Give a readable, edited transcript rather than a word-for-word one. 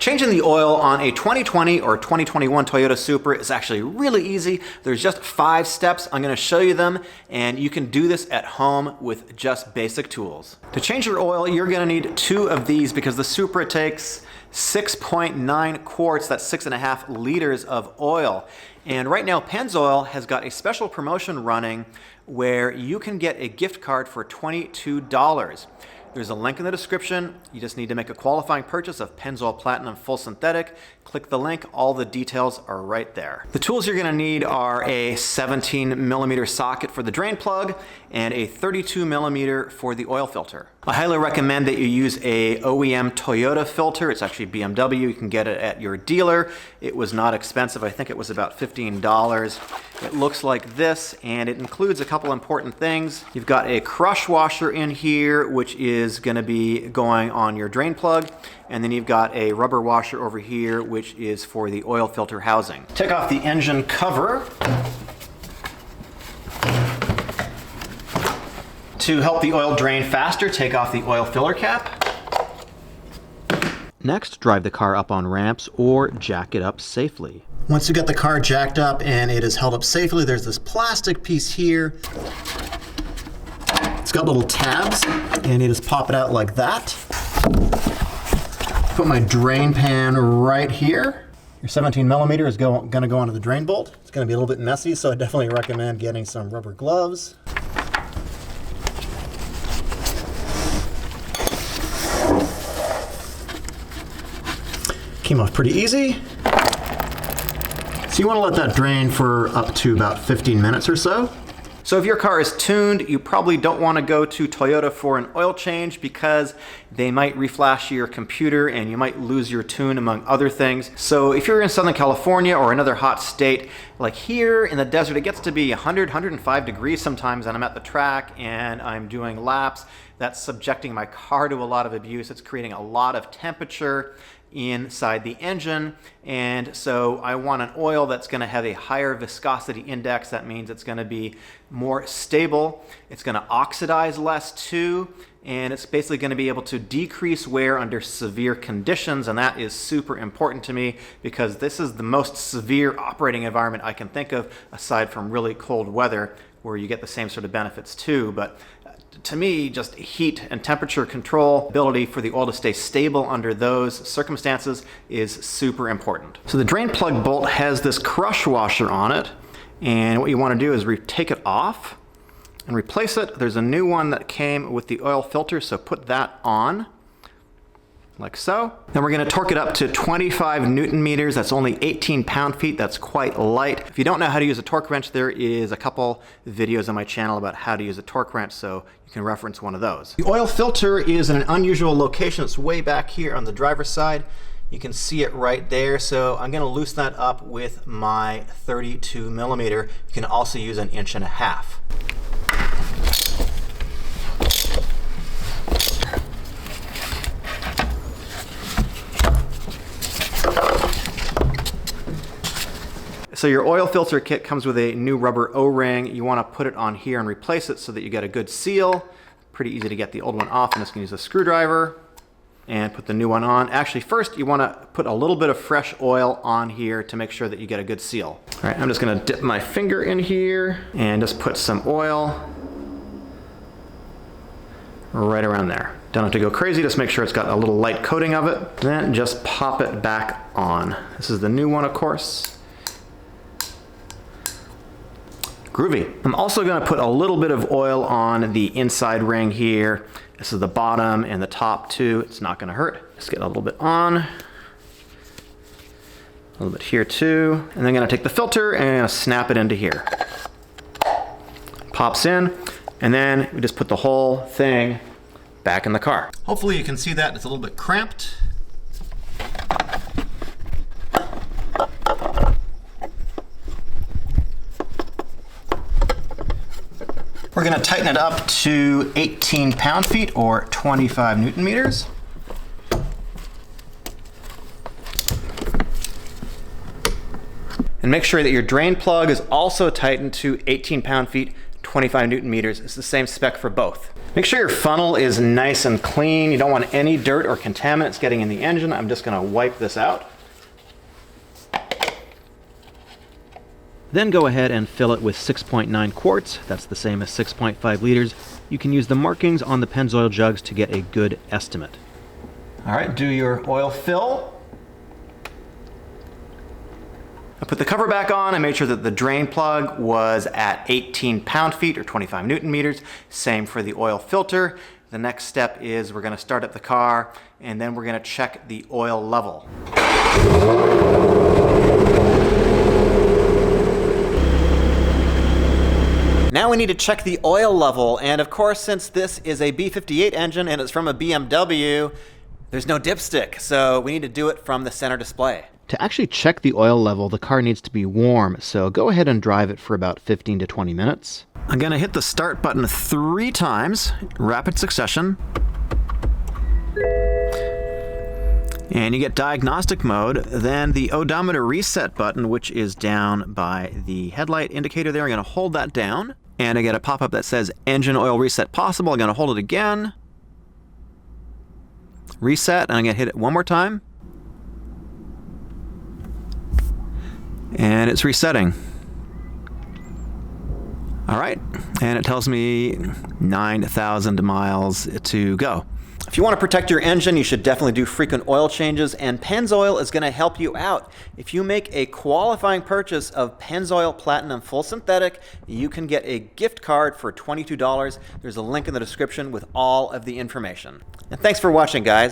Changing the oil on a 2020 or 2021 Toyota Supra is actually really easy. There's just 5 steps. I'm going to show you them, and you can do this at home with just basic tools. To change your oil, you're going to need 2 of these because the Supra takes 6.9 quarts, that's 6.5 liters of oil. And right now, Pennzoil has got a special promotion running where you can get a gift card for $22. There's a link in the description. You just need to make a qualifying purchase of Pennzoil Platinum Full Synthetic. Click the link, all the details are right there. The tools you're gonna need are a 17mm socket for the drain plug and a 32mm for the oil filter. I highly recommend that you use a OEM Toyota filter. It's actually BMW, you can get it at your dealer. It was not expensive, I think it was about $15. It looks like this, and it includes a couple important things. You've got a crush washer in here, which is gonna be going on your drain plug. And then you've got a rubber washer over here, which is for the oil filter housing. Take off the engine cover. To help the oil drain faster, take off the oil filler cap. Next, drive the car up on ramps or jack it up safely. Once you get the car jacked up and it is held up safely, there's this plastic piece here. It's got little tabs, and you just pop it out like that. Put my drain pan right here. Your 17mm is gonna go onto the drain bolt. It's gonna be a little bit messy, so I definitely recommend getting some rubber gloves. Came off pretty easy. So you wanna let that drain for up to about 15 minutes or so. So if your car is tuned, you probably don't want to go to Toyota for an oil change because they might reflash your computer and you might lose your tune, among other things. So if you're in Southern California or another hot state, like here in the desert, it gets to be 100, 105 degrees sometimes, and I'm at the track and I'm doing laps. That's subjecting my car to a lot of abuse. It's creating a lot of temperature inside the engine, and so I want an oil that's going to have a higher viscosity index. That means it's going to be more stable, it's going to oxidize less too, and it's basically going to be able to decrease wear under severe conditions, and that is super important to me because this is the most severe operating environment I can think of aside from really cold weather where you get the same sort of benefits too. But to me, just heat and temperature control, ability for the oil to stay stable under those circumstances is super important. So the drain plug bolt has this crush washer on it, and what you want to do is take it off and replace it. There's a new one that came with the oil filter, so put that on, like so. Then we're going to torque it up to 25 Newton meters. That's only 18 pound-feet. That's quite light. If you don't know how to use a torque wrench, there is a couple videos on my channel about how to use a torque wrench, so you can reference one of those. The oil filter is in an unusual location. It's way back here on the driver's side. You can see it right there. So I'm going to loosen that up with my 32mm. You can also use an 1.5 inches. So your oil filter kit comes with a new rubber O-ring. You want to put it on here and replace it so that you get a good seal. Pretty easy to get the old one off. I'm just going to use a screwdriver and put the new one on. Actually, first you want to put a little bit of fresh oil on here to make sure that you get a good seal. All right, I'm just going to dip my finger in here and just put some oil right around there. Don't have to go crazy, just make sure it's got a little light coating of it. Then just pop it back on. This is the new one, of course. Groovy. I'm also going to put a little bit of oil on the inside ring here. This is the bottom and the top too. It's not going to hurt. Just get a little bit on. A little bit here too. And then I'm going to take the filter and snap it into here. Pops in, and then we just put the whole thing back in the car. Hopefully you can see that. It's a little bit cramped. We're going to tighten it up to 18 pound-feet or 25 Newton meters. And make sure that your drain plug is also tightened to 18 pound-feet, 25 Newton meters. It's the same spec for both. Make sure your funnel is nice and clean. You don't want any dirt or contaminants getting in the engine. I'm just going to wipe this out. Then go ahead and fill it with 6.9 quarts. That's the same as 6.5 liters. You can use the markings on the Pennzoil jugs to get a good estimate. All right, do your oil fill. I put the cover back on. I made sure that the drain plug was at 18 pound-feet or 25 Newton meters. Same for the oil filter. The next step is we're going to start up the car and then we're going to check the oil level. Now we need to check the oil level, and of course, since this is a B58 engine and it's from a BMW, there's no dipstick, so we need to do it from the center display. To actually check the oil level, the car needs to be warm, so go ahead and drive it for about 15 to 20 minutes. I'm gonna hit the start button 3 times, rapid succession. And you get diagnostic mode, then the odometer reset button, which is down by the headlight indicator there. I'm gonna hold that down, and I get a pop-up that says engine oil reset possible. I'm gonna hold it again. Reset, and I'm gonna hit it one more time. And it's resetting. All right, and it tells me 9,000 miles to go. If you want to protect your engine, you should definitely do frequent oil changes, and Pennzoil is going to help you out. If you make a qualifying purchase of Pennzoil Platinum Full Synthetic, you can get a gift card for $22. There's a link in the description with all of the information. And thanks for watching, guys.